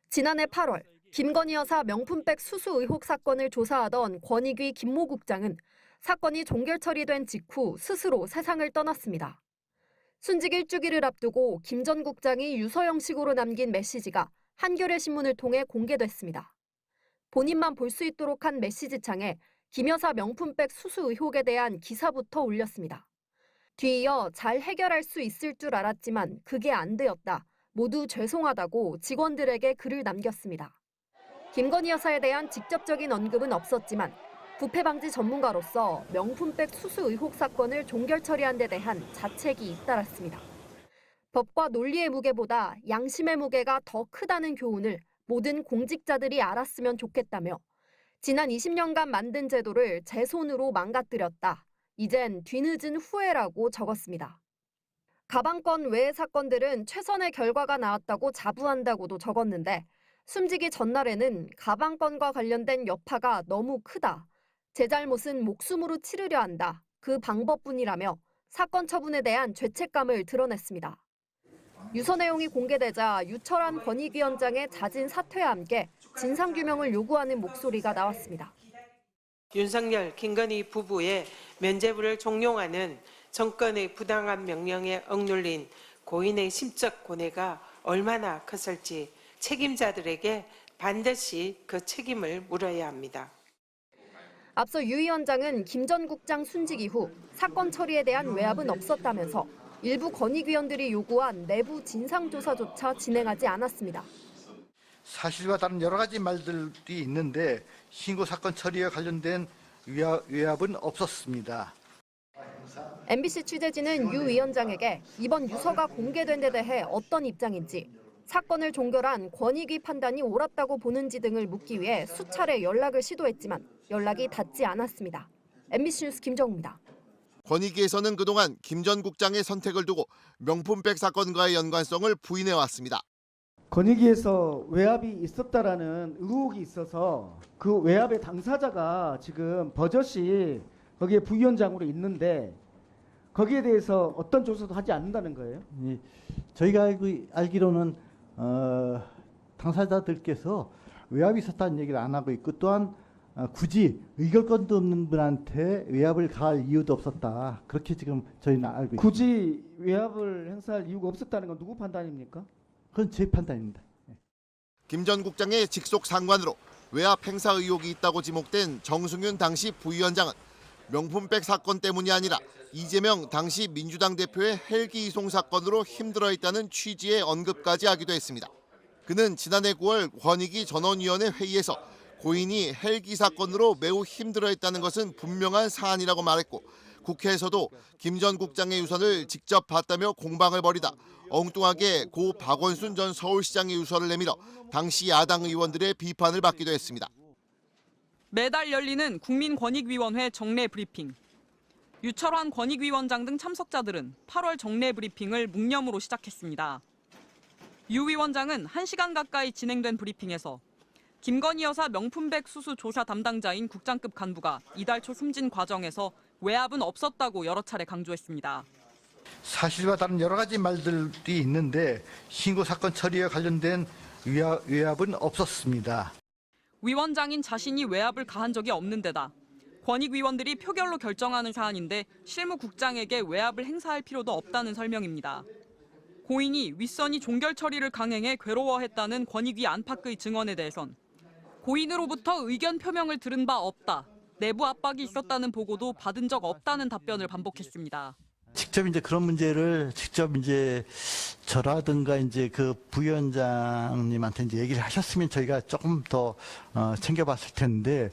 지난해 8월 김건희 여사 명품백 수수 의혹 사건을 조사하던 권익위 김모 국장은 사건이 종결 처리된 직후 스스로 세상을 떠났습니다. 순직 일주기를 앞두고 김 전 국장이 유서 형식으로 남긴 메시지가 한겨레 신문을 통해 공개됐습니다. 본인만 볼 수 있도록 한 메시지창에 김 여사 명품백 수수 의혹에 대한 기사부터 올렸습니다. 뒤이어 잘 해결할 수 있을 줄 알았지만 그게 안 되었다. 모두 죄송하다고 직원들에게 글을 남겼습니다. 김건희 여사에 대한 직접적인 언급은 없었지만 부패 방지 전문가로서 명품백 수수 의혹 사건을 종결 처리한 데 대한 자책이 잇따랐습니다. 법과 논리의 무게보다 양심의 무게가 더 크다는 교훈을 모든 공직자들이 알았으면 좋겠다며 지난 20년간 만든 제도를 제 손으로 망가뜨렸다. 이젠 뒤늦은 후회라고 적었습니다. 가방건 외의 사건들은 최선의 결과가 나왔다고 자부한다고도 적었는데 숨지기 전날에는 가방건과 관련된 여파가 너무 크다. 제 잘못은 목숨으로 치르려 한다. 그 방법뿐이라며 사건 처분에 대한 죄책감을 드러냈습니다. 유서 내용이 공개되자 유철한 권익위원장의 자진 사퇴와 함께 진상규명을 요구하는 목소리가 나왔습니다. 윤석열, 김건희 부부의 면죄부를 종용하는 정권의 부당한 명령에 억눌린 고인의 심적 고뇌가 얼마나 컸을지 책임자들에게 반드시 그 책임을 물어야 합니다. 앞서 유 위원장은 김 전 국장 순직 이후 사건 처리에 대한 외압은 없었다면서 일부 권익위원들이 요구한 내부 진상조사조차 진행하지 않았습니다. 사실과 다른 여러 가지 말들이 있는데 신고 사건 처리와 관련된 외압은 없었습니다. MBC 취재진은 유 위원장에게 이번 유서가 공개된 데 대해 어떤 입장인지, 사건을 종결한 권익위 판단이 옳았다고 보는지 등을 묻기 위해 수차례 연락을 시도했지만 연락이 닿지 않았습니다. MBC 뉴스 김정우입니다. 권익위에서는 그동안 김 전 국장의 선택을 두고 명품백 사건과의 연관성을 부인해왔습니다. 권익위에서 외압이 있었다라는 의혹이 있어서 그 외압의 당사자가 지금 버젓이 거기에 부위원장으로 있는데 거기에 대해서 어떤 조사도 하지 않는다는 거예요? 예, 저희가 알기로는 당사자들께서 외압이 있었다는 얘기를 안 하고 있고 또한 굳이 의결권도 없는 분한테 외압을 가할 이유도 없었다. 그렇게 지금 저희는 알고 있습니다. 굳이 외압을 행사할 이유가 없었다는 건 누구 판단입니까? 그건 제 판단입니다. 김 전 국장의 직속 상관으로 외압 행사 의혹이 있다고 지목된 정승윤 당시 부위원장은 명품백 사건 때문이 아니라 이재명 당시 민주당 대표의 헬기 이송 사건으로 힘들어했다는 취지의 언급까지 하기도 했습니다. 그는 지난해 9월 권익위 전원위원회 회의에서 고인이 헬기 사건으로 매우 힘들어했다는 것은 분명한 사안이라고 말했고 국회에서도 김 전 국장의 유서를 직접 봤다며 공방을 벌이다 엉뚱하게 고 박원순 전 서울시장의 유서를 내밀어 당시 야당 의원들의 비판을 받기도 했습니다. 매달 열리는 국민권익위원회 정례 브리핑. 유철환 권익위원장 등 참석자들은 8월 정례 브리핑을 묵념으로 시작했습니다. 유 위원장은 1시간 가까이 진행된 브리핑에서 김건희 여사 명품백 수수 조사 담당자인 국장급 간부가 이달 초 숨진 과정에서 외압은 없었다고 여러 차례 강조했습니다. 사실과 다른 여러 가지 말들이 있는데 신고 사건 처리와 관련된 외압은 없었습니다. 위원장인 자신이 외압을 가한 적이 없는 데다 권익위원들이 표결로 결정하는 사안인데 실무국장에게 외압을 행사할 필요도 없다는 설명입니다. 고인이 윗선이 종결 처리를 강행해 괴로워했다는 권익위 안팎의 증언에 대해선 고인으로부터 의견 표명을 들은 바 없다. 내부 압박이 있었다는 보고도 받은 적 없다는 답변을 반복했습니다. 직접 이제 그런 문제를 직접 이제 저라든가 이제 그 부위원장님한테 이제 얘기를 하셨으면 저희가 조금 더 챙겨봤을 텐데.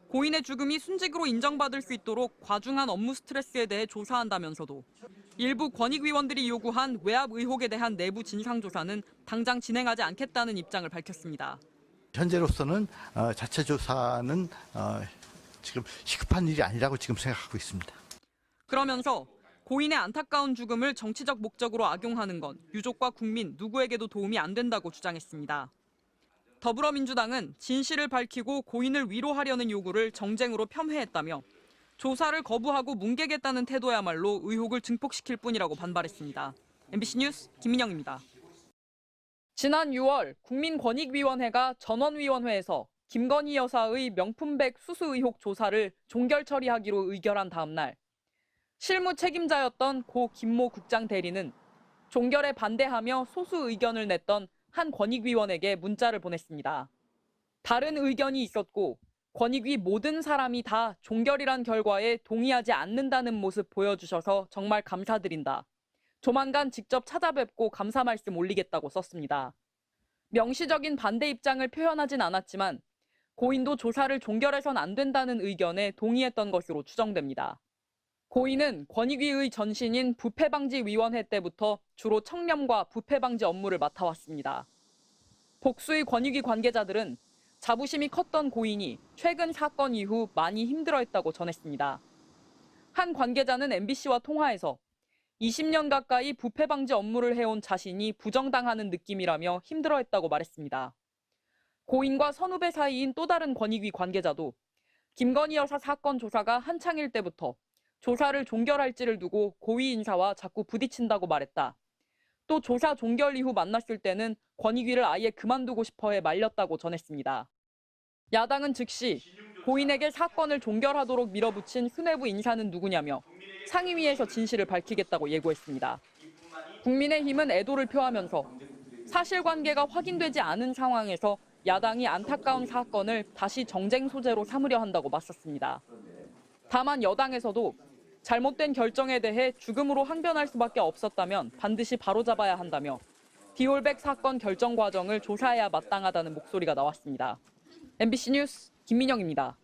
고인의 죽음이 순직으로 인정받을 수 있도록 과중한 업무 스트레스에 대해 조사한다면서도 일부 권익위원들이 요구한 외압 의혹에 대한 내부 진상조사는 당장 진행하지 않겠다는 입장을 밝혔습니다. 현재로서는 자체 조사는 지금 시급한 일이 아니라고 지금 생각하고 있습니다. 그러면서 고인의 안타까운 죽음을 정치적 목적으로 악용하는 건 유족과 국민 누구에게도 도움이 안 된다고 주장했습니다. 더불어민주당은 진실을 밝히고 고인을 위로하려는 요구를 정쟁으로 폄훼했다며 조사를 거부하고 뭉개겠다는 태도야말로 의혹을 증폭시킬 뿐이라고 반발했습니다. MBC 뉴스 김민영입니다. 지난 6월 국민권익위원회가 전원위원회에서 김건희 여사의 명품백 수수 의혹 조사를 종결 처리하기로 의결한 다음 날 실무 책임자였던 고 김모 국장 대리는 종결에 반대하며 소수 의견을 냈던 한 권익위원에게 문자를 보냈습니다. 다른 의견이 있었고 권익위 모든 사람이 다 종결이란 결과에 동의하지 않는다는 모습 보여주셔서 정말 감사드린다. 조만간 직접 찾아뵙고 감사 말씀 올리겠다고 썼습니다. 명시적인 반대 입장을 표현하진 않았지만 고인도 조사를 종결해선 안 된다는 의견에 동의했던 것으로 추정됩니다. 고인은 권익위의 전신인 부패방지위원회 때부터 주로 청렴과 부패방지 업무를 맡아왔습니다. 복수의 권익위 관계자들은 자부심이 컸던 고인이 최근 사건 이후 많이 힘들어했다고 전했습니다. 한 관계자는 MBC와 통화에서 20년 가까이 부패 방지 업무를 해온 자신이 부정당하는 느낌이라며 힘들어했다고 말했습니다. 고인과 선후배 사이인 또 다른 권익위 관계자도 김건희 여사 사건 조사가 한창일 때부터 조사를 종결할지를 두고 고위 인사와 자꾸 부딪힌다고 말했다. 또 조사 종결 이후 만났을 때는 권익위를 아예 그만두고 싶어해 말렸다고 전했습니다. 야당은 즉시 고인에게 사건을 종결하도록 밀어붙인 수뇌부 인사는 누구냐며 상임위에서 진실을 밝히겠다고 예고했습니다. 국민의힘은 애도를 표하면서 사실관계가 확인되지 않은 상황에서 야당이 안타까운 사건을 다시 정쟁 소재로 삼으려 한다고 맞섰습니다. 다만 여당에서도 잘못된 결정에 대해 죽음으로 항변할 수밖에 없었다면 반드시 바로잡아야 한다며 디올백 사건 결정 과정을 조사해야 마땅하다는 목소리가 나왔습니다. MBC 뉴스 김민영입니다.